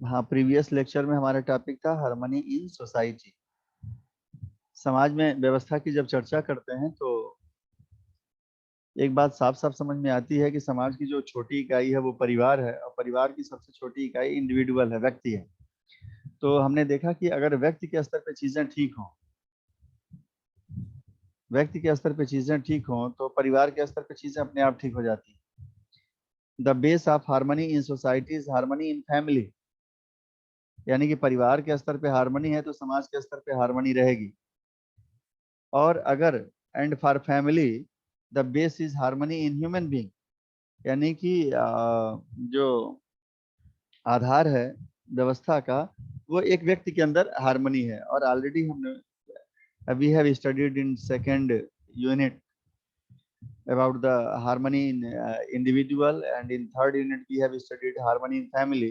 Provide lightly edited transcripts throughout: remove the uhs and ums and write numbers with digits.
हाँ, previous lecture में हमारा टॉपिक था हार्मनी इन सोसाइटी। समाज में व्यवस्था की जब चर्चा करते हैं तो एक बात साफ साफ समझ में आती है कि समाज की जो छोटी इकाई है वो परिवार है, और परिवार की सबसे छोटी इकाई इंडिविजुअल है, व्यक्ति है। तो हमने देखा कि अगर व्यक्ति के स्तर पे चीजें ठीक हों, व्यक्ति के स्तर पे चीजें ठीक हों तो परिवार के स्तर पे चीजें अपने आप ठीक हो जाती हैं। The base of harmony in society is harmony in family. यानी कि परिवार के स्तर पे हार्मनी है तो समाज के स्तर पे हार्मनी रहेगी। और अगर and for family the base is harmony in human being. यानी कि जो आधार है व्यवस्था का, वो एक व्यक्ति के अंदर हार्मनी है। और ऑलरेडी हमने we have studied in second unit about the harmony in individual, and in third unit we have studied harmony in family,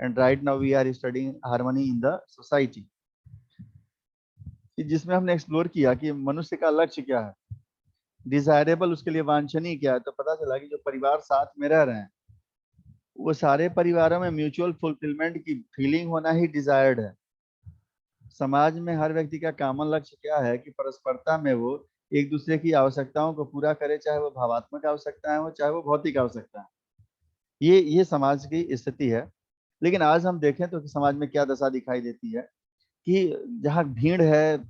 and right now we are studying harmony in the society, जिसमें हमने explore किया कि मनुष्य का लक्ष्य क्या है, desirable उसके लिए वांछनीय क्या है। तो पता चला कि जो परिवार साथ में रह रहे हैं वो सारे परिवारों में म्यूचुअल फुलफिलमेंट की फीलिंग होना ही डिजायर्ड है। समाज में हर व्यक्ति का कॉमन लक्ष्य क्या है कि परस्परता में वो एक दूसरे की आवश्यकताओं को पूरा करे, चाहे वो भावात्मक आवश्यकताएं हो चाहे वो भौतिक आवश्यकताएं। ये समाज की स्थिति है। लेकिन आज हम देखें तो समाज में क्या दशा दिखाई देती है कि जहाँ भीड़ है,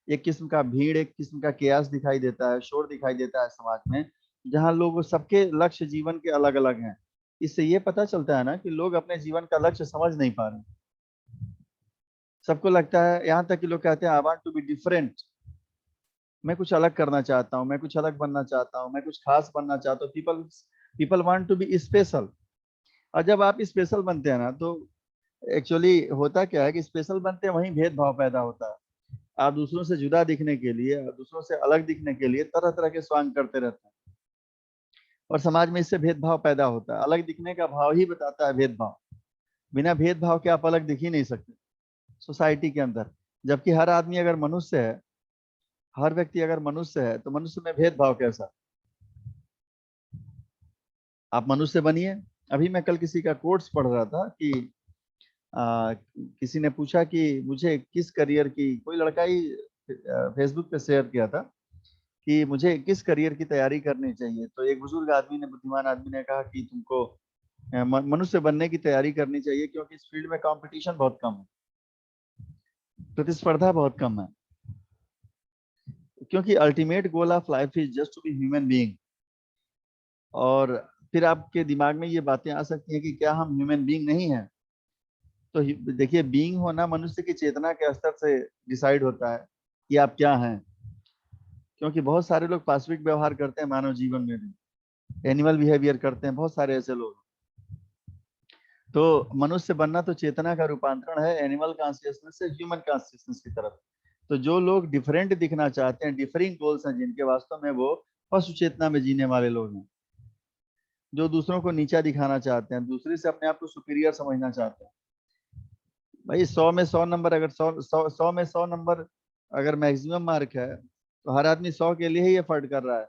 एक किस्म का भीड़, एक किस्म का केयास दिखाई देता है, शोर दिखाई देता है समाज में, जहाँ लोग सबके लक्ष्य जीवन के अलग अलग हैं। इससे ये पता चलता है ना कि लोग अपने जीवन का लक्ष्य समझ नहीं पा रहे। सबको लगता है, यहाँ तक कि लोग कहते हैं I want to be different. मैं कुछ अलग करना चाहता हूँ, मैं कुछ अलग बनना चाहता हूँ, मैं कुछ खास बनना चाहता हूँ। People people want to be special. और जब आप स्पेशल बनते हैं ना तो एक्चुअली होता क्या है कि स्पेशल बनते हैं वहीं भेदभाव पैदा होता है। आप दूसरों से जुदा दिखने के लिए, दूसरों से अलग दिखने के लिए तरह तरह के स्वांग करते रहते हैं, और समाज में इससे भेदभाव पैदा होता है। अलग दिखने का भाव ही बताता है भेदभाव। बिना भेदभाव के आप अलग दिख ही नहीं सकते सोसाइटी के अंदर। जबकि हर आदमी अगर मनुष्य है, हर व्यक्ति अगर मनुष्य है, तो मनुष्य में भेदभाव कैसा? आप मनुष्य बनिए। अभी मैं कल किसी का कोट्स पढ़ रहा था कि किसी ने पूछा कि मुझे किस करियर की, कोई लड़का ही फेसबुक पे शेयर किया था कि मुझे किस करियर की तैयारी करनी चाहिए। तो एक बुजुर्ग आदमी ने, बुद्धिमान आदमी ने कहा कि तुमको मनुष्य बनने की तैयारी करनी चाहिए, क्योंकि इस फील्ड में कंपटीशन बहुत कम है, प्रतिस्पर्धा बहुत कम है। क्योंकि ultimate goal of life is just to be human being. और फिर आपके दिमाग में ये बातें आ सकती हैं कि क्या हम ह्यूमन बीइंग नहीं है? तो देखिए, बीइंग होना मनुष्य की चेतना के स्तर से डिसाइड होता है कि आप क्या हैं। क्योंकि बहुत सारे लोग पाशविक व्यवहार करते हैं मानव जीवन में भी, एनिमल बिहेवियर करते हैं, बहुत सारे ऐसे लोग। तो मनुष्य बनना तो चेतना का रूपांतरण है, एनिमल कॉन्शियसनेस से ह्यूमन कॉन्शियसनेस की तरफ। तो जो लोग डिफरेंट दिखना चाहते हैं, डिफरिंग गोल्स हैं जिनके, वास्तव में वो पशु चेतना में जीने वाले लोग हैं, जो दूसरों को नीचा दिखाना चाहते हैं, दूसरे से अपने आप को सुपीरियर समझना चाहते हैं। भाई 100 में 100 नंबर, अगर 100 में 100 नंबर अगर मैक्सिमम मार्क है, तो हर आदमी 100 के लिए ही एफर्ट कर रहा है।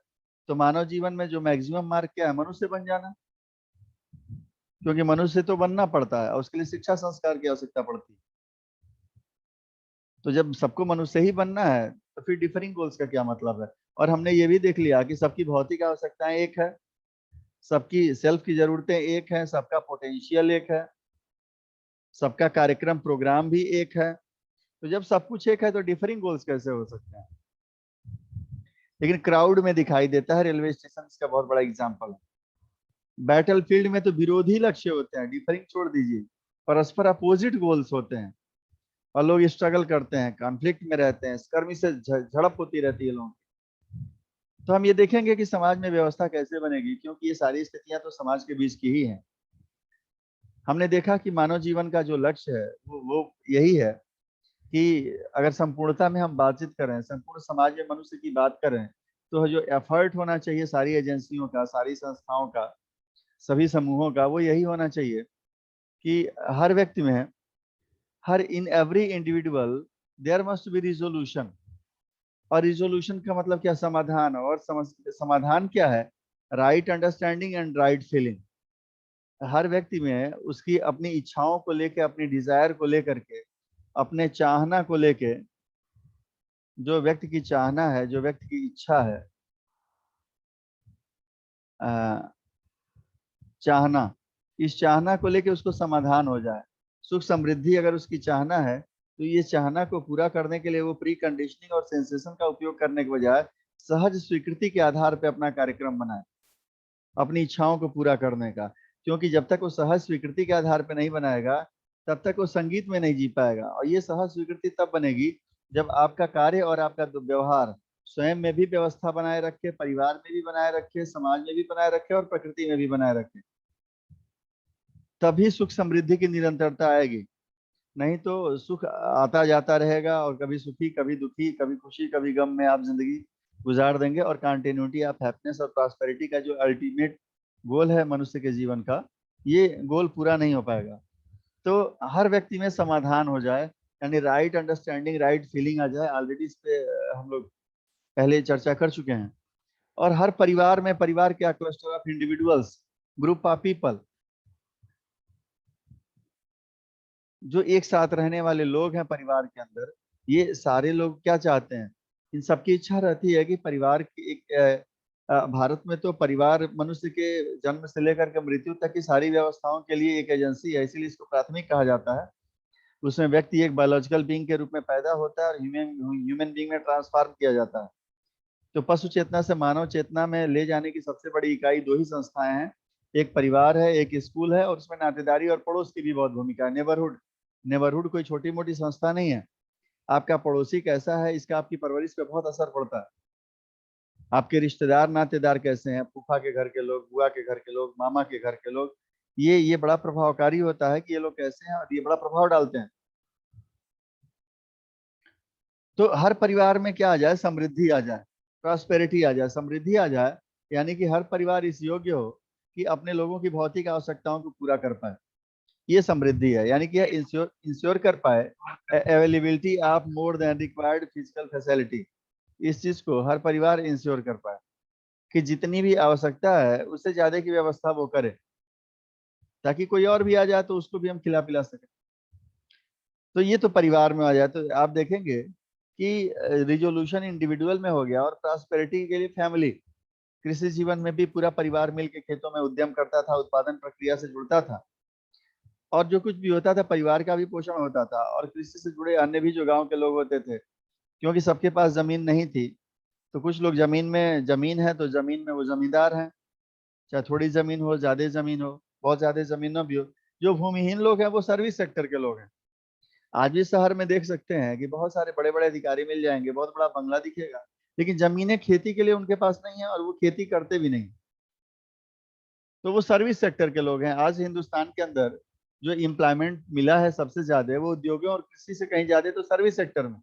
तो मानव जीवन में जो मैक्सिमम मार्क क्या है? मनुष्य बन जाना। क्योंकि मनुष्य तो बनना पड़ता है और उसके लिए शिक्षा संस्कार की आवश्यकता पड़ती है। तो जब सबको मनुष्य ही बनना है तो फिर डिफरिंग गोल्स का क्या मतलब है? और हमने ये भी देख लिया कि सबकी भौतिक आवश्यकताएं एक है, सबकी सेल्फ की जरूरतें एक है, सबका पोटेंशियल एक है, सबका कार्यक्रम प्रोग्राम भी एक है। तो जब सब कुछ एक है तो डिफरिंग गोल्स कैसे हो सकते हैं? लेकिन क्राउड में दिखाई देता है। रेलवे स्टेशन का बहुत बड़ा एग्जाम्पल है। बैटल फील्ड में तो विरोधी लक्ष्य होते हैं, डिफरिंग छोड़ दीजिए, परस्पर अपोजिट गोल्स होते हैं, और लोग स्ट्रगल करते हैं, कॉन्फ्लिक्ट में रहते हैं, कर्मी से झड़प होती रहती है लोगों। तो हम ये देखेंगे कि समाज में व्यवस्था कैसे बनेगी, क्योंकि ये सारी स्थितियां तो समाज के बीच की ही हैं। हमने देखा कि मानव जीवन का जो लक्ष्य है वो यही है कि अगर संपूर्णता में हम बातचीत करें, संपूर्ण समाज में मनुष्य की बात करें, तो जो एफर्ट होना चाहिए सारी एजेंसियों का, सारी संस्थाओं का, सभी समूहों का, वो यही होना चाहिए कि हर व्यक्ति में, हर in every individual there must be resolution. और रिजोल्यूशन का मतलब क्या? समाधान। और समाधान क्या है? Right understanding and right feeling. हर व्यक्ति में उसकी अपनी इच्छाओं को लेकर, अपनी डिजायर को लेकर के, अपने चाहना को लेके, जो व्यक्ति की चाहना है, जो व्यक्ति की इच्छा है, अ, चाहना, इस चाहना को लेके उसको समाधान हो जाए। सुख समृद्धि अगर उसकी चाहना है, तो ये चाहना को पूरा करने के लिए वो प्री कंडीशनिंग और सेंसेशन का उपयोग करने के बजाय सहज स्वीकृति के आधार पर अपना कार्यक्रम बनाए, अपनी इच्छाओं को पूरा करने का। क्योंकि जब तक वो सहज स्वीकृति के आधार पर नहीं बनाएगा, तब तक वो संगीत में नहीं जी पाएगा। और ये सहज स्वीकृति तब बनेगी जब आपका कार्य और आपका व्यवहार स्वयं में भी व्यवस्था बनाए रखे, परिवार में भी बनाए रखे, समाज में भी बनाए रखे और प्रकृति में भी बनाए रखे। तभी सुख समृद्धि की निरंतरता आएगी। नहीं तो सुख आता जाता रहेगा और कभी सुखी, कभी दुखी, कभी खुशी, कभी गम में आप जिंदगी गुजार देंगे। और कंटिन्यूटी ऑफ हैप्पीनेस और प्रॉस्पेरिटी का जो अल्टीमेट गोल है मनुष्य के जीवन का, ये गोल पूरा नहीं हो पाएगा। तो हर व्यक्ति में समाधान हो जाए, यानी राइट अंडरस्टैंडिंग, राइट फीलिंग आ जाए। ऑलरेडी इस पे हम लोग पहले चर्चा कर चुके हैं। और हर परिवार में, परिवार क्या, cluster of individuals, group of people, जो एक साथ रहने वाले लोग हैं परिवार के अंदर, ये सारे लोग क्या चाहते हैं? इन सबकी इच्छा रहती है कि परिवार की एक भारत में तो परिवार मनुष्य के जन्म से लेकर के मृत्यु तक की सारी व्यवस्थाओं के लिए एक एजेंसी है, इसीलिए इसको प्राथमिक कहा जाता है। उसमें व्यक्ति एक बायोलॉजिकल बीइंग के रूप में पैदा होता है और ह्यूमन ह्यूमन बीइंग में ट्रांसफॉर्म किया जाता है। तो पशु चेतना से मानव चेतना में ले जाने की सबसे बड़ी इकाई दो ही संस्थाएं हैं, एक परिवार है, एक स्कूल है। और उसमें नातेदारी और पड़ोस की भी बहुत भूमिका है। नेबरहुड, नेबरहुड कोई छोटी मोटी संस्था नहीं है। आपका पड़ोसी कैसा है, इसका आपकी परवरिश पे बहुत असर पड़ता है। आपके रिश्तेदार नातेदार कैसे हैं, फूफा के घर के लोग, बुआ के घर के लोग, मामा के घर के लोग, ये बड़ा प्रभावकारी होता है कि ये लोग कैसे हैं, और ये बड़ा प्रभाव डालते हैं। तो हर परिवार में क्या आ जाए, समृद्धि आ जाए, प्रॉस्पेरिटी आ जाए, समृद्धि आ जाए, यानी कि हर परिवार इस योग्य हो कि अपने लोगों की भौतिक आवश्यकताओं को पूरा कर पाए। ये समृद्धि है, यानी कि इंश्योर इंश्योर कर पाए availability of more than required physical facility. इस चीज को हर परिवार इंश्योर कर पाए कि जितनी भी आवश्यकता है उससे ज्यादा की व्यवस्था वो करे, ताकि कोई और भी आ जाए तो उसको भी हम खिला पिला सके। तो ये तो परिवार में आ जाए। तो आप देखेंगे कि रिजोल्यूशन इंडिविजुअल में हो गया और प्रॉस्पेरिटी के लिए फैमिली। कृषि जीवन में भी पूरा परिवार मिलकर खेतों में उद्यम करता था, उत्पादन प्रक्रिया से जुड़ता था, और जो कुछ भी होता था परिवार का भी पोषण होता था। और कृषि से जुड़े अन्य भी जो गांव के लोग होते थे, क्योंकि सबके पास जमीन नहीं थी, तो कुछ लोग जमीन में, जमीन है तो जमीन में वो जमींदार हैं, चाहे थोड़ी जमीन हो, ज्यादा जमीन हो, बहुत ज्यादा जमीन ना भी हो। जो भूमिहीन लोग हैं वो सर्विस सेक्टर के लोग हैं। आज भी शहर में देख सकते हैं कि बहुत सारे बड़े बड़े अधिकारी मिल जाएंगे, बहुत बड़ा बंगला दिखेगा, लेकिन जमीनें खेती के लिए उनके पास नहीं है और वो खेती करते भी नहीं। तो वो सर्विस सेक्टर के लोग हैं। आज हिंदुस्तान के अंदर जो एम्प्लॉयमेंट मिला है सबसे ज्यादा, वो उद्योगों और कृषि से कहीं ज्यादा तो सर्विस सेक्टर में,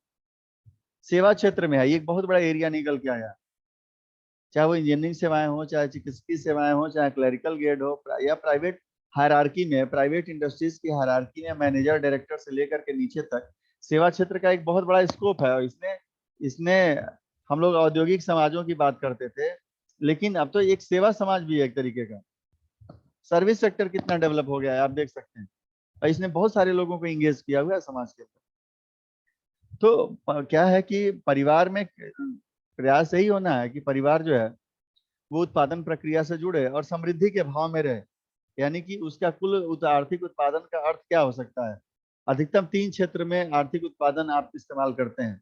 सेवा क्षेत्र में है। ये एक बहुत बड़ा एरिया निकल के आया। चाहे वो इंजीनियरिंग सेवाएं हो, चाहे चिकित्सकीय सेवाएं हो, चाहे क्लरिकल ग्रेड हो, या प्राइवेट हायरार्की में, प्राइवेट इंडस्ट्रीज की हायरार्की में मैनेजर डायरेक्टर से लेकर के नीचे तक, सेवा क्षेत्र का एक बहुत बड़ा स्कोप है। और इसने इसने हम लोग औद्योगिक समाजों की बात करते थे, लेकिन अब तो एक सेवा समाज भी है एक तरीके का। सर्विस सेक्टर कितना डेवलप हो गया है आप देख सकते हैं, और इसने बहुत सारे लोगों को इंगेज किया हुआ है समाज के अंदर। तो क्या है कि परिवार में प्रयास यही होना है कि परिवार जो है वो उत्पादन प्रक्रिया से जुड़े और समृद्धि के भाव में रहे। यानी कि उसका कुल आर्थिक उत्पादन का अर्थ क्या हो सकता है? अधिकतम तीन क्षेत्र में आर्थिक उत्पादन आप इस्तेमाल करते हैं।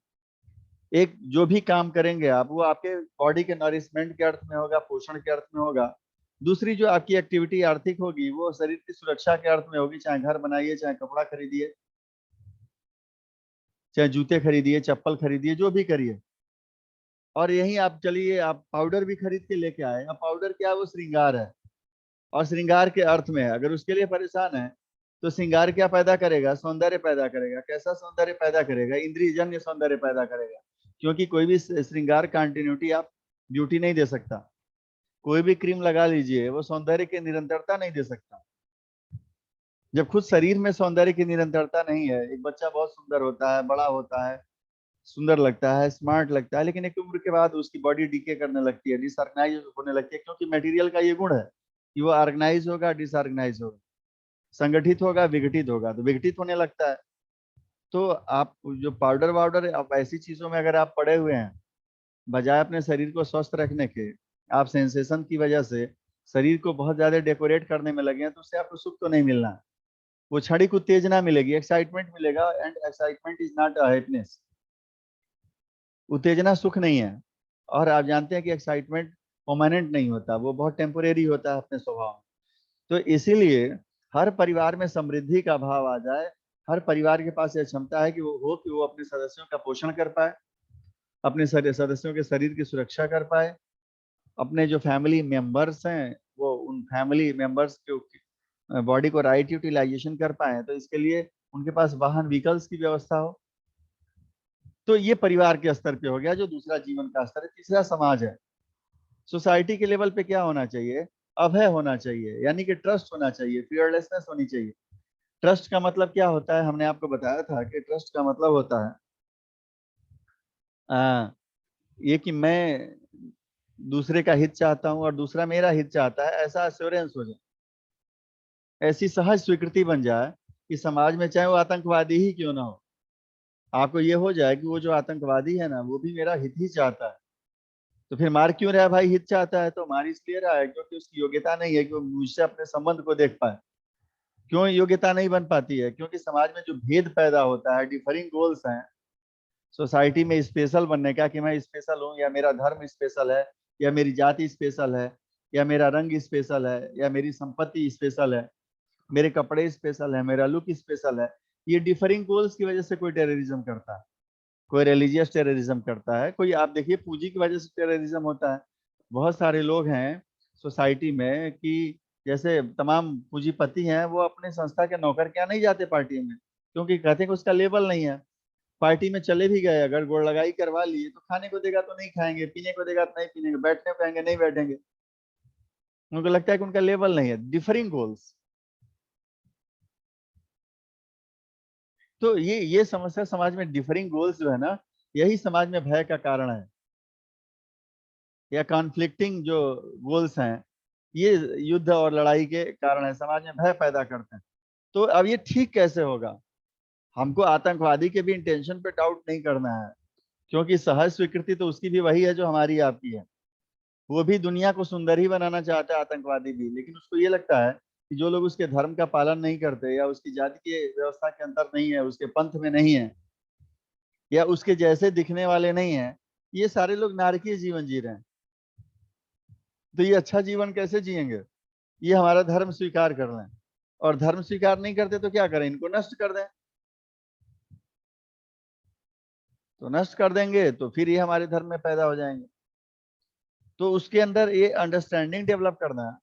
एक, जो भी काम करेंगे आप, वो आपके बॉडी के नरिशमेंट के अर्थ में होगा, पोषण के अर्थ में होगा। दूसरी जो आपकी एक्टिविटी आर्थिक होगी, वो शरीर की सुरक्षा के अर्थ में होगी, चाहे घर बनाइए, चाहे कपड़ा खरीदिए, चाहे जूते खरीदिए, चप्पल खरीदिए, जो भी करिए। और यही आप चलिए, आप पाउडर भी खरीद के लेके आए। अब पाउडर क्या है? वो श्रृंगार है, और श्रृंगार के अर्थ में है। अगर उसके लिए परेशान है, तो श्रृंगार क्या पैदा करेगा? सौंदर्य पैदा करेगा। कैसा सौंदर्य पैदा करेगा? इंद्रियजन्य सौंदर्य पैदा करेगा। क्योंकि कोई भी श्रृंगार कंटिन्यूटी आप ब्यूटी नहीं दे सकता। कोई भी क्रीम लगा लीजिए, वो सौंदर्य की निरंतरता नहीं दे सकता। जब खुद शरीर में सौंदर्य की निरंतरता नहीं है, एक बच्चा बहुत सुंदर होता है, बड़ा होता है, सुंदर लगता है, स्मार्ट लगता है, लेकिन एक उम्र के बाद उसकी बॉडी डीके करने लगती है, डिसऑर्गेनाइज होने लगती है, क्योंकि मटेरियल का ये गुण है। कि वो ऑर्गेनाइज होगा डिसऑर्गेनाइज होगा, संगठित होगा विघटित होगा, तो विघटित होने लगता है। तो आप जो पाउडर वाउडर आप ऐसी चीजों में अगर आप पड़े हुए हैं, बजाय अपने शरीर को स्वस्थ रखने के, आप सेंसेशन की वजह से शरीर को बहुत ज्यादा डेकोरेट करने में लगे हैं, तो उससे आपको सुख तो नहीं मिलना है। वो क्षणिक उत्तेजना मिलेगी, एक्साइटमेंट मिलेगा, and excitement is not happiness. उत्तेजना सुख नहीं है। और आप जानते हैं कि एक्साइटमेंट परमानेंट नहीं होता, वो बहुत टेम्पोरेरी होता है अपने स्वभाव में। तो इसीलिए हर परिवार में समृद्धि का भाव आ जाए, हर परिवार के पास यह क्षमता है कि वो हो कि वो अपने सदस्यों का पोषण कर पाए, अपने सदस्यों के शरीर की सुरक्षा कर पाए, अपने जो फैमिली मेंबर्स हैं वो उन फैमिली मेंबर्स के बॉडी को राइट यूटिलाइजेशन कर पाए, तो इसके लिए उनके पास वाहन व्हीकल्स की व्यवस्था हो। तो ये परिवार के स्तर पे हो गया, जो दूसरा जीवन का स्तर है। तीसरा समाज है। सोसाइटी के लेवल पे क्या होना चाहिए? अभय होना चाहिए, यानी कि ट्रस्ट होना चाहिए, फियरलेसनेस होनी चाहिए। ट्रस्ट का मतलब क्या होता है? हमने आपको बताया था कि ट्रस्ट का मतलब होता है ये कि मैं दूसरे का हित चाहता हूं और दूसरा मेरा हित चाहता है, ऐसा एश्योरेंस हो जाए, ऐसी सहज स्वीकृति बन जाए कि समाज में चाहे वो आतंकवादी ही क्यों ना हो, आपको ये हो जाए कि वो जो आतंकवादी है ना, वो भी मेरा हित ही चाहता है। तो फिर मार क्यों रहा है भाई? हित चाहता है तो मार इसलिए रहा है क्योंकि उसकी योग्यता नहीं है कि वो मुझसे अपने संबंध को देख पाए। क्यों योग्यता नहीं बन पाती है? क्योंकि समाज में जो भेद पैदा होता है, डिफरिंग गोल्स हैं सोसाइटी में, स्पेशल बनने का, कि मैं स्पेशल हूँ, या मेरा धर्म स्पेशल है, या मेरी जाति स्पेशल है, या मेरा रंग स्पेशल है, या मेरी संपत्ति स्पेशल है, मेरे कपड़े स्पेशल है, मेरा लुक स्पेशल है। ये डिफरिंग गोल्स की वजह से कोई टेररिज्म करता है, कोई रिलीजियस टेररिज्म करता है, कोई आप देखिए पूंजी की वजह से टेररिज्म होता है। बहुत सारे लोग हैं सोसाइटी में कि जैसे तमाम पूंजीपति हैं, वो अपने संस्था के नौकर क्या नहीं जाते पार्टी में, क्योंकि कहते हैं कि उसका लेवल नहीं है। पार्टी में चले भी गए, अगर गोड़ लगाई करवा लिए, तो खाने को देगा तो नहीं खाएंगे, पीने को देगा तो नहीं पीनेंगे, बैठने को कहेंगे नहीं बैठेंगे। उनको लगता है कि उनका लेवल नहीं है, डिफरिंग गोल्स। तो ये समस्या समाज में, डिफरिंग गोल्स जो है ना, यही समाज में भय का कारण है, या कॉन्फ्लिक्टिंग जो गोल्स हैं, ये युद्ध और लड़ाई के कारण है, समाज में भय पैदा करते हैं। तो अब ये ठीक कैसे होगा? हमको आतंकवादी के भी इंटेंशन पे डाउट नहीं करना है, क्योंकि सहज स्वीकृति तो उसकी भी वही है जो हमारी आपकी है। वो भी दुनिया को सुंदर ही बनाना चाहता है, आतंकवादी भी, लेकिन उसको ये लगता है कि जो लोग उसके धर्म का पालन नहीं करते, या उसकी जाति के व्यवस्था के अंदर नहीं है, उसके पंथ में नहीं है, या उसके जैसे दिखने वाले नहीं है, ये सारे लोग नारकीय जीवन जी रहे हैं। तो ये अच्छा जीवन कैसे जिएंगे? ये हमारा धर्म स्वीकार कर लें, और धर्म स्वीकार नहीं करते तो क्या करें? इनको नष्ट कर दें। तो नष्ट कर देंगे तो फिर ये हमारे धर्म में पैदा हो जाएंगे। तो उसके अंदर ये अंडरस्टैंडिंग डेवलप करना है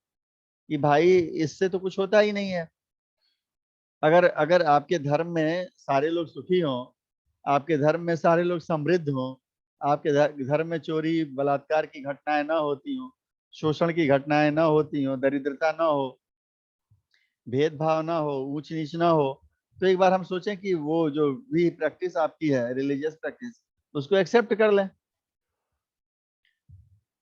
कि भाई इससे तो कुछ होता ही नहीं है। अगर अगर आपके धर्म में सारे लोग सुखी हों, आपके धर्म में सारे लोग समृद्ध हों, आपके धर्म में चोरी बलात्कार की घटनाएं ना होती हों, शोषण की घटनाएं ना होती हों, दरिद्रता ना हो, भेदभाव ना हो, ऊंच नीच ना हो, तो एक बार हम सोचें कि वो जो भी प्रैक्टिस आपकी है, रिलीजियस प्रैक्टिस, उसको एक्सेप्ट कर लें।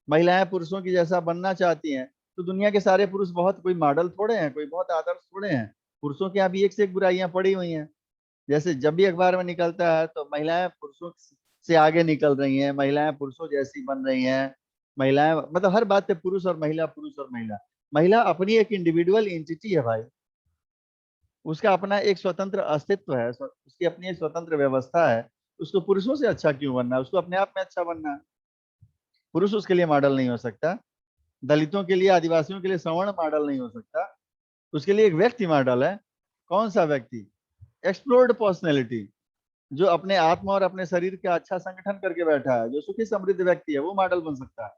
महिलाएं पुरुषों की जैसा बनना चाहती हैं, तो दुनिया के सारे पुरुष बहुत कोई मॉडल थोड़े हैं, कोई बहुत आदर्श थोड़े हैं। पुरुषों की यहाँ भी एक से एक बुराइयां पड़ी हुई हैं। जैसे जब भी अखबार में निकलता है तो महिलाएं पुरुषों से आगे निकल रही हैं, महिलाएं पुरुषों जैसी बन रही हैं, महिलाएं, मतलब हर बात पे पुरुष और महिला, पुरुष और महिला। महिला अपनी एक इंडिविजुअल एंटिटी है भाई, उसका अपना एक स्वतंत्र अस्तित्व है, उसकी अपनी एक स्वतंत्र व्यवस्था है। उसको पुरुषों से अच्छा क्यों बनना है? उसको अपने आप में अच्छा बनना है। पुरुष उसके लिए मॉडल नहीं हो सकता, दलितों के लिए, आदिवासियों के लिए सवर्ण मॉडल नहीं हो सकता। उसके लिए एक व्यक्ति मॉडल है। कौन सा व्यक्ति? एक्सप्लोर्ड पर्सनैलिटी, जो अपने आत्मा और अपने शरीर का अच्छा संगठन करके बैठा है, जो सुखी समृद्ध व्यक्ति है, वो मॉडल बन सकता है।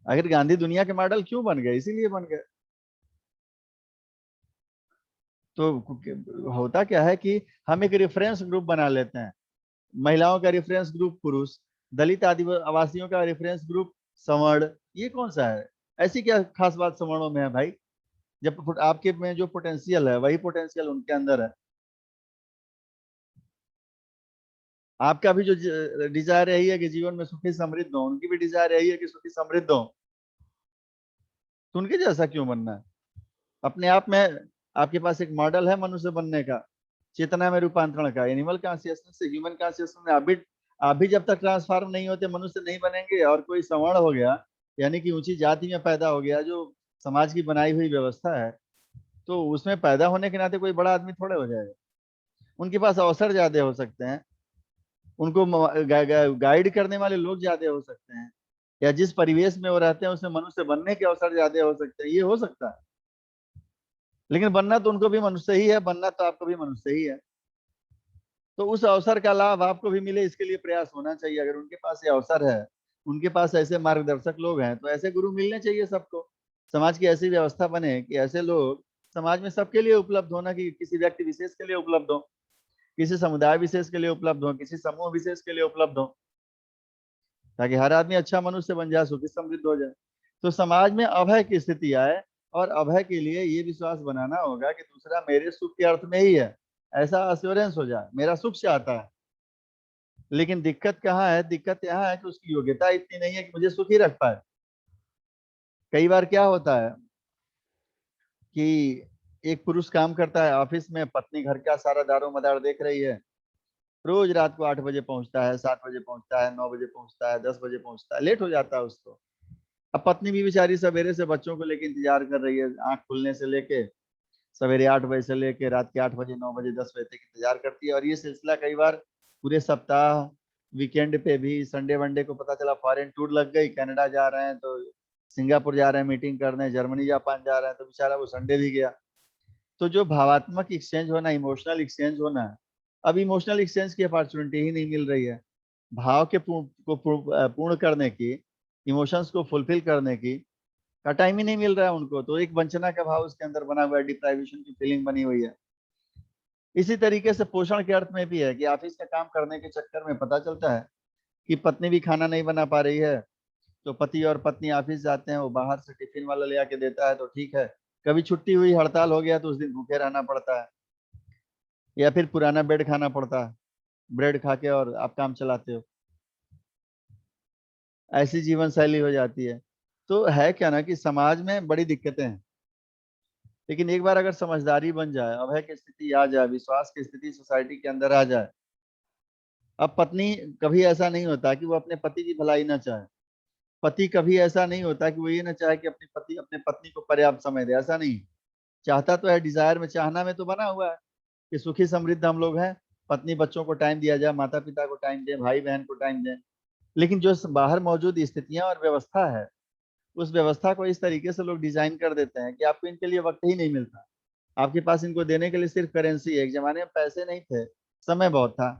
आखिर गांधी दुनिया के मॉडल क्यों बन गए? इसीलिए बन गए। तो होता क्या है कि हम एक रेफरेंस ग्रुप बना लेते हैं। महिलाओं का रेफरेंस ग्रुप पुरुष, दलित आदिवासियों का रेफरेंस ग्रुप सवर्ण। ये कौन सा है? ऐसी क्या खास बात सवर्णों में है भाई? जब आपके में जो पोटेंशियल है, वही पोटेंशियल उनके अंदर है। आपका भी जो डिजायर यही है कि जीवन में सुखी समृद्ध हो, उनकी भी डिजायर यही है कि सुखी समृद्ध हो। तो उनके जैसा क्यों बनना है? अपने आप में आपके पास एक मॉडल है मनुष्य बनने का, चेतना में रूपांतरण का, एनिमल कॉन्शियसनेस से ह्यूमन कॉन्शियसनेस में। आप भी जब तक ट्रांसफॉर्म नहीं होते मनुष्य नहीं बनेंगे। और कोई सवर्ण हो गया, यानी कि ऊंची जाति में पैदा हो गया, जो समाज की बनाई हुई व्यवस्था है, तो उसमें पैदा होने के नाते कोई बड़ा आदमी थोड़े हो जाएगा। उनके पास अवसर ज्यादा हो सकते हैं, उनको गाइड करने वाले लोग ज्यादा हो सकते हैं, या जिस परिवेश में वो रहते हैं उसमें मनुष्य बनने के अवसर ज्यादा हो सकते हैं, ये हो सकता है। लेकिन बनना तो उनको भी मनुष्य ही है, बनना तो आपको भी मनुष्य ही है। तो उस अवसर का लाभ आपको भी मिले, इसके लिए प्रयास होना चाहिए। अगर उनके पास ये अवसर है, उनके पास ऐसे मार्गदर्शक लोग हैं, तो ऐसे गुरु मिलने चाहिए सबको। समाज की ऐसी व्यवस्था बने कि ऐसे लोग समाज में सबके लिए उपलब्ध हो, ना कि किसी व्यक्ति विशेष के लिए उपलब्ध हो, किसी समुदाय विशेष के लिए उपलब्ध हो, किसी समूह विशेष के लिए उपलब्ध हो, ताकि हर आदमी अच्छा मनुष्य बन जाए, सुखी समृद्ध हो जाए। तो समाज में अभय की स्थिति आए, और अभय के लिए ये विश्वास बनाना होगा कि दूसरा मेरे सुख के अर्थ में ही है, ऐसा अश्योरेंस हो जाए, मेरा सुख चाहता है। लेकिन दिक्कत कहाँ है? दिक्कत यहाँ है कि उसकी योग्यता इतनी नहीं है कि मुझे सुखी रख पाए। कई बार क्या होता है कि एक पुरुष काम करता है ऑफिस में, पत्नी घर का सारा दारो मदार देख रही है, रोज रात को 8 बजे पहुंचता है, 7 बजे पहुंचता है, 9 बजे पहुंचता है, 10 बजे पहुंचता है, लेट हो जाता है उसको। अब पत्नी भी बेचारी सवेरे से बच्चों को लेके इंतजार कर रही है, आंख खुलने से लेके सवेरे 8 बजे से लेके रात के 8 बजे, 9 बजे, 10 बजे तक इंतजार करती है। और ये सिलसिला कई बार पूरे सप्ताह, वीकेंड पे भी, संडे वनडे को पता चला फॉरेन टूर लग गई, कनाडा जा रहे हैं तो सिंगापुर जा रहे हैं मीटिंग करने, जर्मनी जापान जा रहे हैं, तो बेचारा वो संडे भी गया। तो जो भावात्मक एक्सचेंज होना, इमोशनल एक्सचेंज होना है, अब इमोशनल एक्सचेंज की अपॉर्चुनिटी ही नहीं मिल रही है। भाव के पूर्ण करने की, इमोशंस को फुलफिल करने की का टाइम ही नहीं मिल रहा है उनको। तो एक वंचना का भाव उसके अंदर बना हुआ है, डिप्राइवेशन की फीलिंग बनी हुई है। इसी तरीके से पोषण के अर्थ में भी है कि ऑफिस का काम करने के चक्कर में पता चलता है कि पत्नी भी खाना नहीं बना पा रही है, तो पति और पत्नी ऑफिस जाते हैं, वो बाहर से टिफिन वाला ले आके देता है तो ठीक है। कभी छुट्टी हुई, हड़ताल हो गया, तो उस दिन भूखे रहना पड़ता है, या फिर पुराना बेड खाना पड़ता है, ब्रेड खा के और आप काम चलाते हो। ऐसी जीवन शैली हो जाती है। तो है क्या ना कि समाज में बड़ी दिक्कतें हैं। लेकिन एक बार अगर समझदारी बन जाए, अभय की स्थिति आ जाए, विश्वास की स्थिति सोसाइटी के अंदर आ जाए। अब पत्नी, कभी ऐसा नहीं होता कि वो अपने पति की भलाई ना चाहे। पति कभी ऐसा नहीं होता कि वो ये ना चाहे कि अपने पत्नी को पर्याप्त समय दे, ऐसा नहीं। चाहता तो है, डिजायर में, चाहना में तो बना हुआ है कि सुखी समृद्ध हम लोग हैं, पत्नी बच्चों को टाइम दिया जाए, माता पिता को टाइम दें, भाई बहन को टाइम दें। लेकिन जो बाहर मौजूद स्थितियां और व्यवस्था है, उस व्यवस्था को इस तरीके से लोग डिजाइन कर देते हैं कि आपको इनके लिए वक्त ही नहीं मिलता। आपके पास इनको देने के लिए सिर्फ करेंसी है। एक जमाने में पैसे नहीं थे, समय बहुत था।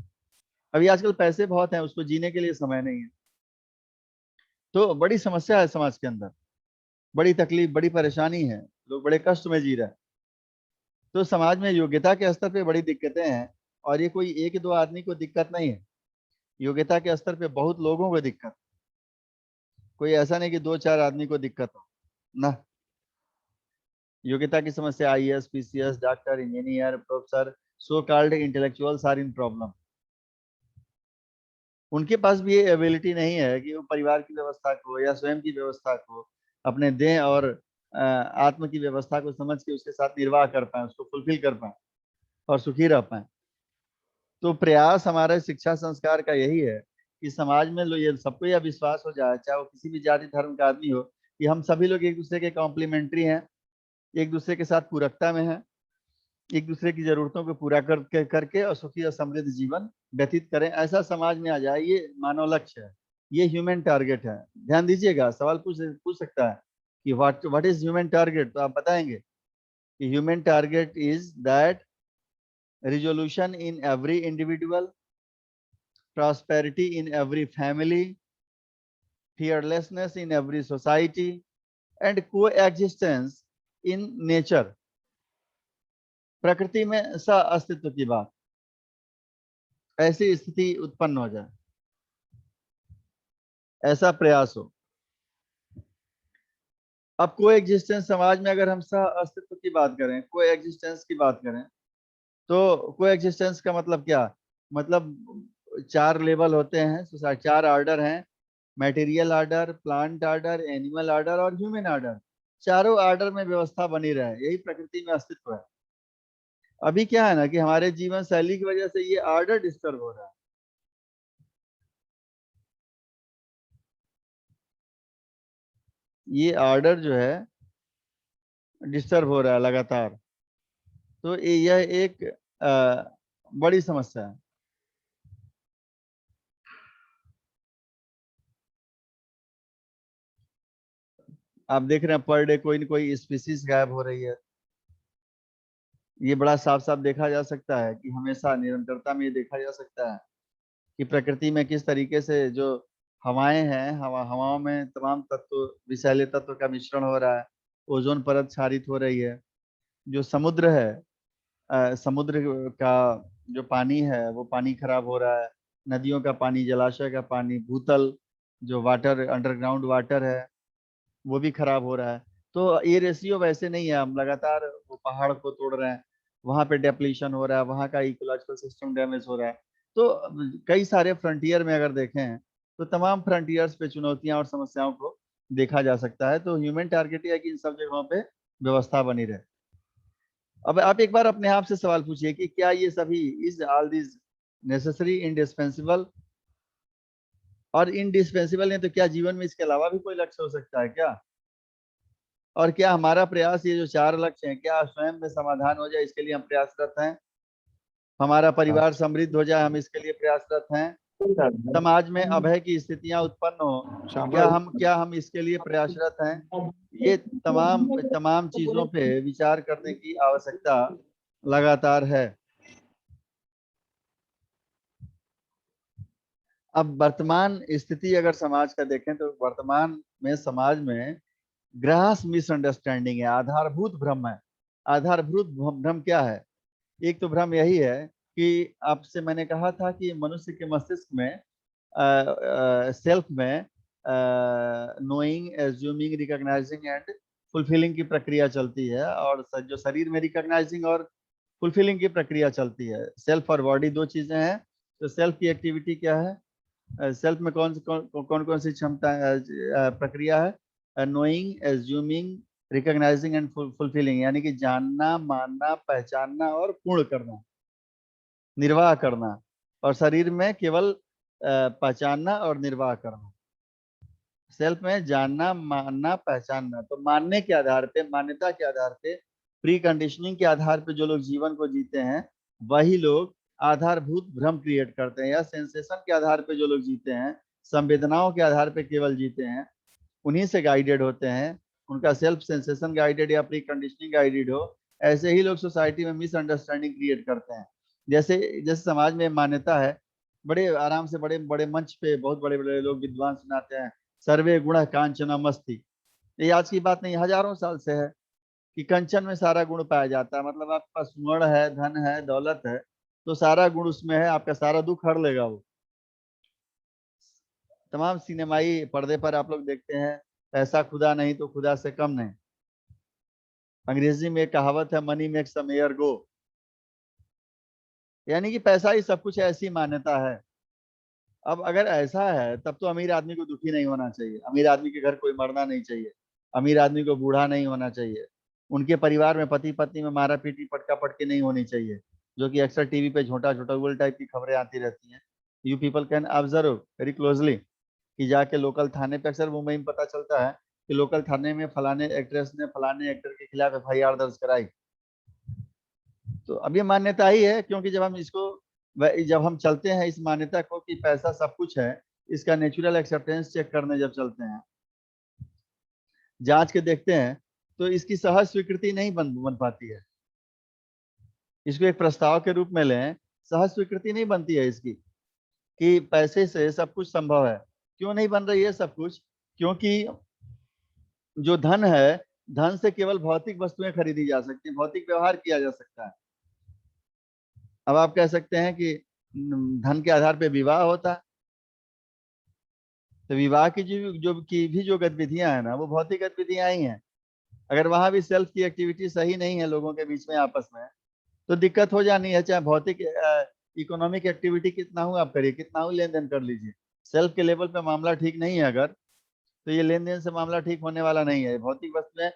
अभी आजकल पैसे बहुत हैं, उसको जीने के लिए समय नहीं है। तो बड़ी समस्या है समाज के अंदर, बड़ी तकलीफ, बड़ी परेशानी है, लोग बड़े कष्ट में जी रहे हैं। तो समाज में योग्यता के स्तर पे बड़ी दिक्कतें हैं। और ये कोई एक दो आदमी को दिक्कत नहीं है, योग्यता के स्तर पे बहुत लोगों को दिक्कत। कोई ऐसा नहीं कि दो चार आदमी को दिक्कत हो ना। योग्यता की समस्या, IAS, PCS, doctor, engineer, professor, so called intellectuals are in problem. उनके पास भी ये एबिलिटी नहीं है कि वो परिवार की व्यवस्था को या स्वयं की व्यवस्था को अपने देह और आत्म की व्यवस्था को समझ के उसके साथ निर्वाह कर पाए, उसको फुलफिल कर पाए और सुखी रह पाए। तो प्रयास हमारे शिक्षा संस्कार का यही है कि समाज में लोग, ये सबको यह विश्वास हो जाए, चाहे वो किसी भी जाति धर्म का आदमी हो, कि हम सभी लोग एक दूसरे के कॉम्प्लीमेंट्री हैं, एक दूसरे के साथ पूरकता में हैं, एक दूसरे की जरूरतों को पूरा करके और सुखी और समृद्ध जीवन व्यतीत करें। ऐसा समाज में आ जाए, ये मानव लक्ष्य है, ये ह्यूमन टारगेट है। ध्यान दीजिएगा, सवाल पूछ पूछ सकता है कि व्हाट इज ह्यूमन टारगेट, तो आप बताएंगे कि human target is that resolution in every individual, prosperity in every family, fearlessness in every society, and coexistence in nature। प्रकृति में सह अस्तित्व की बात, ऐसी स्थिति उत्पन्न हो जाए, ऐसा प्रयास हो। अब को एग्जिस्टेंस समाज में, अगर हम सह अस्तित्व की बात करें, को एग्जिस्टेंस की बात करें, तो को एग्जिस्टेंस का मतलब क्या? मतलब चार लेवल होते हैं, चार ऑर्डर हैं: material order, plant order, animal order और ह्यूमन ऑर्डर। चारों ऑर्डर में व्यवस्था बनी रहे, यही प्रकृति में अस्तित्व है। अभी क्या है ना कि हमारे जीवन शैली की वजह से ये ऑर्डर डिस्टर्ब हो रहा है। ये ऑर्डर जो है डिस्टर्ब हो रहा है लगातार। तो यह एक बड़ी समस्या है। आप देख रहे हैं पर डे कोई न कोई स्पीसीज गायब हो रही है। ये बड़ा साफ साफ देखा जा सकता है कि हमेशा निरंतरता में ये देखा जा सकता है कि प्रकृति में किस तरीके से जो हवाएं हैं, हवाओं में तमाम तत्व, विषैले तत्व का मिश्रण हो रहा है। ओजोन परत क्षारित हो रही है। जो समुद्र है, समुद्र का जो पानी है वो पानी खराब हो रहा है। नदियों का पानी, जलाशय का पानी, भूतल जो वाटर, अंडरग्राउंड वाटर है, वो भी खराब हो रहा है। तो ये रेशियो वैसे नहीं है, हम लगातार वो पहाड़ को तोड़ रहे हैं, वहां पे डेप्लीशन हो रहा है, वहां का इकोलॉजिकल सिस्टम डैमेज हो रहा है। तो कई सारे फ्रंटियर में अगर देखें तो तमाम फ्रंटियर्स पे चुनौतियां और समस्याओं को देखा जा सकता है। तो ह्यूमन टारगेट है कि इन सब जगहों पे व्यवस्था बनी रहे। अब आप एक बार अपने आप से सवाल पूछिए कि क्या ये सभी, is all this necessary, indispensable? और इंडिस्पेंसिबल है तो क्या जीवन में इसके अलावा भी कोई लक्ष्य हो सकता है क्या? और क्या हमारा प्रयास, ये जो चार लक्ष्य हैं, क्या स्वयं में समाधान हो जाए इसके लिए हम प्रयासरत हैं? हमारा परिवार समृद्ध हो जाए, हम इसके लिए प्रयासरत हैं? समाज में अभय की स्थितियां उत्पन्न हो, क्या हम इसके लिए प्रयासरत हैं? ये तमाम तमाम चीजों पे विचार करने की आवश्यकता लगातार है। अब वर्तमान स्थिति अगर समाज का देखें तो वर्तमान में समाज में ग्रास मिसअंडरस्टैंडिंग है, आधारभूत भ्रम है। आधारभूत भ्रम क्या है? एक तो भ्रम यही है कि आपसे मैंने कहा था कि मनुष्य के मस्तिष्क में सेल्फ में knowing, assuming, recognising and fulfilling की प्रक्रिया चलती है, और जो शरीर में रिकॉग्नाइजिंग और फुलफिलिंग की प्रक्रिया चलती है। सेल्फ और बॉडी दो चीजें हैं। तो सेल्फ की एक्टिविटी क्या है? सेल्फ में कौन कौन सी क्षमता, प्रक्रिया है? Knowing, assuming, recognising and fulfilling, यानी कि जानना, मानना, पहचानना और पूर्ण करना, निर्वाह करना। और शरीर में केवल पहचानना और निर्वाह करना। सेल्फ में जानना, मानना, पहचानना। तो मानने के आधार पे, मान्यता के आधार पे, प्री कंडीशनिंग के आधार पे जो लोग जीवन को जीते हैं वही लोग आधारभूत भ्रम क्रिएट करते हैं, या सेंसेशन के आधार पे जो लोग जीते हैं, संवेदनाओं के आधार पे केवल जीते हैं, उन्हीं से गाइडेड होते हैं। उनका सेल्फ सेंसेशन गाइडेड या प्री कंडीशनिंग गाइडेड हो, ऐसे ही लोग सोसाइटी में मिसअंडरस्टैंडिंग क्रिएट करते हैं। जैसे जैसे समाज में मान्यता है, बड़े आराम से बड़े बड़े मंच पे बहुत बड़े बड़े लोग विद्वान सुनाते हैं, सर्वे गुण कांचन मस्ती। ये आज की बात नहीं, हजारों साल से है कि कंचन में सारा गुण पाया जाता है। मतलब आपके पास स्वर्ण है, धन है, दौलत है, तो सारा गुण उसमें है, आपका सारा दुख हर लेगा वो। तमाम सिनेमाई पर्दे पर आप लोग देखते हैं, पैसा खुदा नहीं तो खुदा से कम नहीं। अंग्रेजी में एक कहावत है, मनी मेक्स द मेयर गो, यानी कि पैसा ही सब कुछ है, ऐसी मान्यता है। अब अगर ऐसा है तब तो अमीर आदमी को दुखी नहीं होना चाहिए, अमीर आदमी के घर कोई मरना नहीं चाहिए, अमीर आदमी को बूढ़ा नहीं होना चाहिए, उनके परिवार में पति पत्नी में मारा पीटी, पटका पटकी नहीं होनी चाहिए, जो कि अक्सर टीवी पे छोटा छोटा उगल टाइप की खबरें आती रहती हैं। You people can observe very closely कि जाके लोकल थाने पे, अक्सर मुंबई में पता चलता है कि लोकल थाने में फलाने एक्ट्रेस ने फलाने एक्टर के खिलाफ एफआईआर दर्ज कराई। तो अब ये मान्यता ही है, क्योंकि जब हम इसको, जब हम चलते हैं इस मान्यता को कि पैसा सब कुछ है, इसका नेचुरल एक्सेप्टेंस चेक करने जब चलते हैं, जांच के देखते हैं, तो इसकी सहज स्वीकृति नहीं बन पाती है। इसको एक प्रस्ताव के रूप में लें, सहज स्वीकृति नहीं बनती है इसकी कि पैसे से सब कुछ संभव है। क्यों नहीं बन रही है सब कुछ? क्योंकि जो धन है, धन से केवल भौतिक वस्तुएं खरीदी जा सकती हैं, भौतिक व्यवहार किया जा सकता है। अब आप कह सकते हैं कि धन के आधार पे विवाह होता है, तो विवाह की जो गतिविधियां हैं ना, वो भौतिक गतिविधियां ही हैं। अगर वहां भी सेल्फ की एक्टिविटी सही नहीं है लोगों के बीच में आपस में, तो दिक्कत हो जानी है। चाहे भौतिक इकोनॉमिक एक्टिविटी कितना हो आप करिए, कितना हो लेन देन कर लीजिए, सेल्फ के लेवल पे मामला ठीक नहीं है अगर, तो ये लेन देन से मामला ठीक होने वाला नहीं है। भौतिक वस्तुएं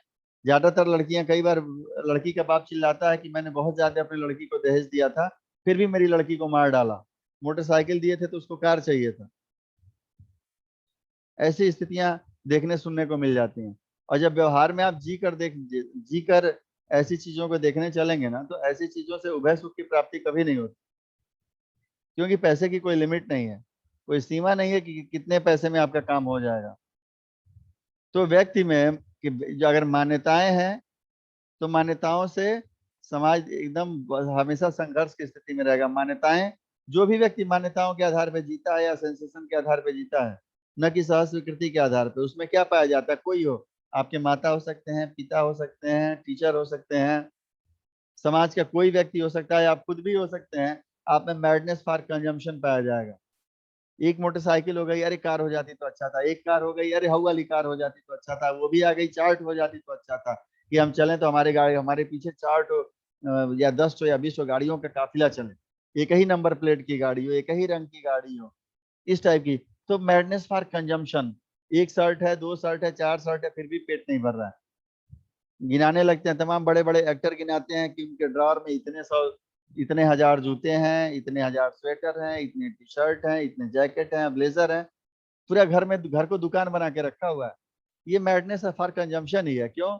ज्यादातर लड़कियां, कई बार लड़की का बाप चिल्लाता है कि मैंने बहुत ज्यादा अपनी लड़की को दहेज दिया था, फिर भी मेरी लड़की को मार डाला, मोटरसाइकिल दिए थे तो उसको कार चाहिए था। ऐसी स्थितियां देखने सुनने को मिल जाती हैं। और जब व्यवहार में आप जी कर ऐसी चीजों को देखने चलेंगे ना, तो ऐसी चीजों से उभय सुख की प्राप्ति कभी नहीं होती, क्योंकि पैसे की कोई लिमिट नहीं है, कोई सीमा नहीं है कि कितने पैसे में आपका काम हो जाएगा। तो व्यक्ति में कि जो अगर मान्यताएं हैं, तो मान्यताओं से समाज एकदम हमेशा संघर्ष की स्थिति में रहेगा। मान्यताएं, जो भी व्यक्ति मान्यताओं के आधार पर जीता है या सेंसेशन के आधार पर जीता है, न कि सह स्वीकृति के आधार पर, उसमें क्या पाया जाता है? कोई हो, आपके माता हो सकते हैं, पिता हो सकते हैं, टीचर हो सकते हैं, समाज का कोई व्यक्ति हो सकता है, आप खुद भी हो सकते हैं, आप में मैडनेस फॉर कंजम्पशन पाया जाएगा। एक मोटरसाइकिल हो गई, अरे कार हो जाती तो अच्छा था, एक कार हो गई, अरे हवा वाली कार हो जाती तो अच्छा था, वो भी आ गई, चार्ट हो जाती तो अच्छा था, कि हम चलें तो हमारे गाड़ी, हमारे पीछे चार्ट हो, या 10 या 20 गाड़ियों का काफिला चले, एक ही नंबर प्लेट की गाड़ी हो, एक ही रंग की गाड़ी हो, इस टाइप की। तो मैडनेस फॉर कंजम्पशन, एक शर्ट है, 2 शर्ट है, 4 शर्ट है, फिर भी पेट नहीं भर रहा है। गिनाने लगते हैं, तमाम बड़े बड़े एक्टर गिनाते हैं कि उनके ड्रॉर में इतने हजार जूते हैं, इतने हजार स्वेटर हैं, इतने टी शर्ट हैं, इतने जैकेट हैं, ब्लेजर हैं, पूरा घर को दुकान बना के रखा हुआ है। ये मैडनेस फॉर कंजम्पशन ही है। क्यों?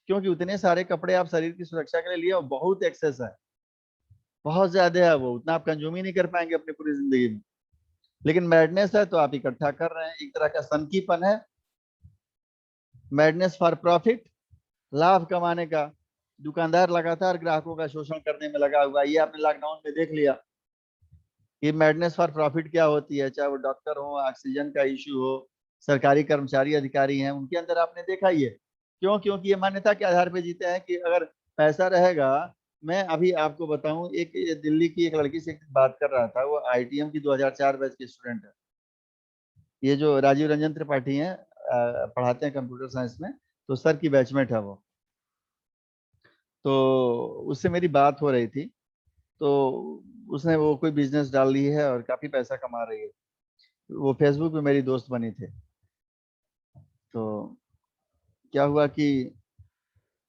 क्योंकि उतने सारे कपड़े आप शरीर की सुरक्षा के लिए लिए, बहुत एक्सेस है, बहुत ज्यादा है, वो उतना आप कंज्यूम ही नहीं कर पाएंगे अपनी पूरी जिंदगी में। लेकिन मैडनेस है तो आप इकट्ठा कर रहे हैं, एक तरह का सनकीपन है। मैडनेस फॉर प्रॉफिट, लाभ कमाने का, दुकानदार लगातार ग्राहकों का शोषण करने में लगा हुआ है। ये आपने लॉकडाउन में देख लिया कि मैडनेस फॉर प्रॉफिट क्या होती है, चाहे वो डॉक्टर हो, ऑक्सीजन का इश्यू हो, सरकारी कर्मचारी अधिकारी हैं, उनके अंदर आपने देखा ही है। क्यों? क्योंकि ये मान्यता के आधार पर जीते हैं कि अगर पैसा रहेगा। मैं अभी आपको बताऊं, एक दिल्ली की एक लड़की से बात कर रहा था, वो आईटीएम की 2004 बैच की स्टूडेंट है। ये जो राजीव रंजन त्रिपाठी हैं, पढ़ाते हैं कंप्यूटर साइंस में, तो सर की बैचमेट है वो। तो उससे मेरी बात हो रही थी, तो उसने वो कोई बिजनेस डाल ली है और काफी पैसा कमा रही है। वो फेसबुक पे मेरी दोस्त बनी थे। तो क्या हुआ कि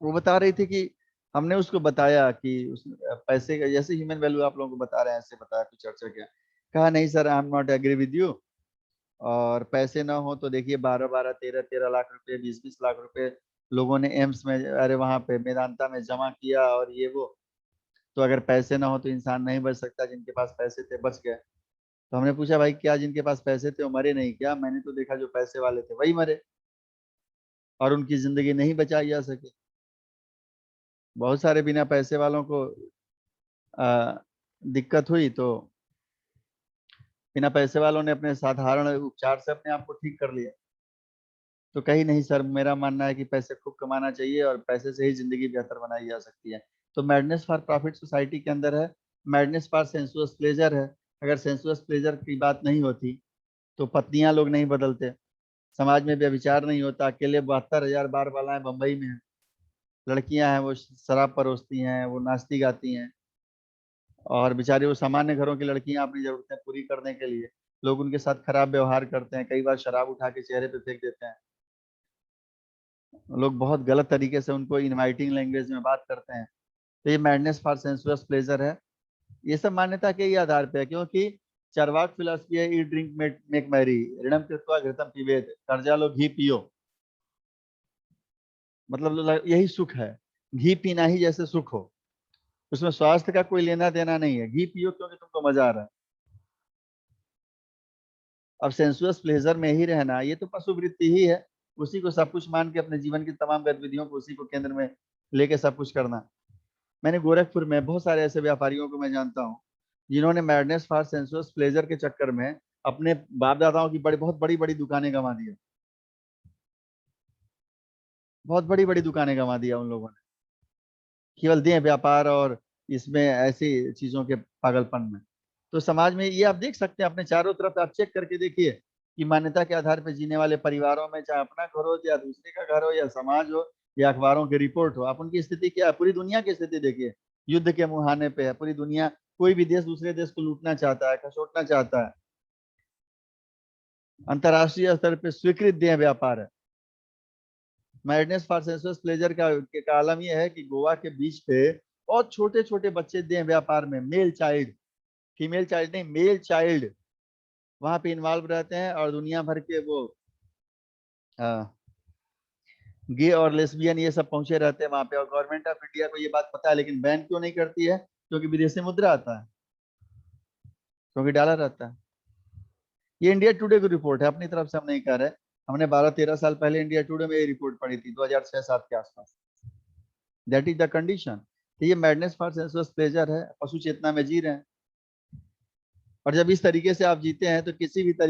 वो बता रही थी कि हमने उसको बताया कि उस पैसे का, जैसे ह्यूमन वैल्यू आप लोगों को बता रहे हैं, ऐसे बताया, कुछ चर्चा किया। कहा नहीं sir, I am not agree with you. और पैसे ना हो तो देखिए, 12-12, 13-13 लाख रुपए, 20-20 लाख रुपए लोगों ने एम्स में, अरे वहां पे मेदांता में जमा किया, और ये वो। तो अगर पैसे ना हो तो इंसान नहीं बच सकता, जिनके पास पैसे थे बच गए। तो हमने पूछा, भाई क्या जिनके पास पैसे थे वो मरे नहीं क्या? मैंने तो देखा जो पैसे वाले थे वही मरे, और उनकी जिंदगी नहीं बचाई जा सकी। बहुत सारे बिना पैसे वालों को आ, दिक्कत हुई, तो बिना पैसे वालों ने अपने साधारण उपचार से अपने आप को ठीक कर लिया। तो कहीं नहीं सर, मेरा मानना है कि पैसे खूब कमाना चाहिए, और पैसे से ही जिंदगी बेहतर बनाई जा सकती है। तो मैडनेस फॉर प्रॉफिट सोसाइटी के अंदर है, मैडनेस फॉर सेंसुअस प्लेजर है। अगर सेंसुअस प्लेजर की बात नहीं होती, तो पत्नियां लोग नहीं बदलते, समाज में व्यभिचार नहीं होता, अकेले 72,000 बार बालाएं बंबई में हैं, लड़कियां हैं वो शराब परोसती हैं, वो नाचती गाती हैं, और बेचारी वो सामान्य घरों की लड़कियां अपनी जरूरतें पूरी करने के लिए लोग उनके साथ खराब व्यवहार करते हैं, कई बार शराब उठा के चेहरे पे फेंक देते हैं, लोग बहुत गलत तरीके से उनको इनवाइटिंग लैंग्वेज में बात करते हैं। तो ये मैडनेस फॉर सेंसुअस प्लेजर है। ये सब मान्यता के ही आधार पे है, क्योंकि चार्वाक फिलॉसफी है, ईट ड्रिंक मेक मैरी, ऋणम कृत्वा घृतम पिबेत, कर्जा लो घी पियो। मतलब यही सुख है, घी पीना ही जैसे सुख हो, उसमें स्वास्थ्य का कोई लेना देना नहीं है, घी पियो क्योंकि तुमको मजा आ रहा है। अब सेंसुअस प्लेजर में ही रहना, ये तो पशु वृत्ति ही है, उसी को सब कुछ मान के अपने जीवन की तमाम गतिविधियों को उसी को केंद्र में लेके सब कुछ करना। मैंने गोरखपुर में बहुत सारे ऐसे व्यापारियों को मैं जानता हूँ, जिन्होंने मैडनेस फॉर सेंसुअस प्लेजर के चक्कर में अपने बाप दादाओं की बहुत बड़ी बड़ी दुकानें गंवा दी, बहुत बड़ी बड़ी दुकानें गंवा दिया उन लोगों ने, केवल देह व्यापार और इसमें ऐसी चीजों के पागलपन में। तो समाज में ये आप देख सकते हैं, अपने चारों तरफ आप चेक करके देखिए कि मान्यता के आधार पर जीने वाले परिवारों में, चाहे अपना घर हो या दूसरे का घर हो या समाज हो या अखबारों की रिपोर्ट हो, आप उनकी स्थिति क्या है, पूरी दुनिया की स्थिति देखिए, युद्ध के मुहाने पे है पूरी दुनिया। कोई भी देश दूसरे देश को लूटना चाहता है, खसोटना चाहता है। अंतर्राष्ट्रीय स्तर पे स्वीकृत देह व्यापार है। मैडनेस फॉर सेंसुअस प्लेजर का आलम यह है कि गोवा के बीच पे बहुत छोटे छोटे बच्चे देह व्यापार में, मेल चाइल्ड, फीमेल चाइल्ड नहीं, मेल चाइल्ड वहां पे इन्वॉल्व रहते हैं, और दुनिया भर के वो गे और लेस्बियन ये सब पहुंचे रहते हैं वहां पे, और गवर्नमेंट ऑफ इंडिया को ये बात पता है, लेकिन बैन क्यों नहीं करती है? क्योंकि विदेशी मुद्रा आता है, क्योंकि डॉलर रहता है। ये इंडिया टुडे की रिपोर्ट है, अपनी तरफ से हम नहीं कह रहे। हमने 12-13 साल पहले इंडिया टुडे में ये रिपोर्ट पढ़ी थी, 2006-7 के आसपास। That is the condition. तो ये मैडनेस फॉर सेंसुअस प्लेजर है, पशु चेतना में जी रहे हैं। और जब इस तरीके से आप जीते हैं तो किसी भी तरीके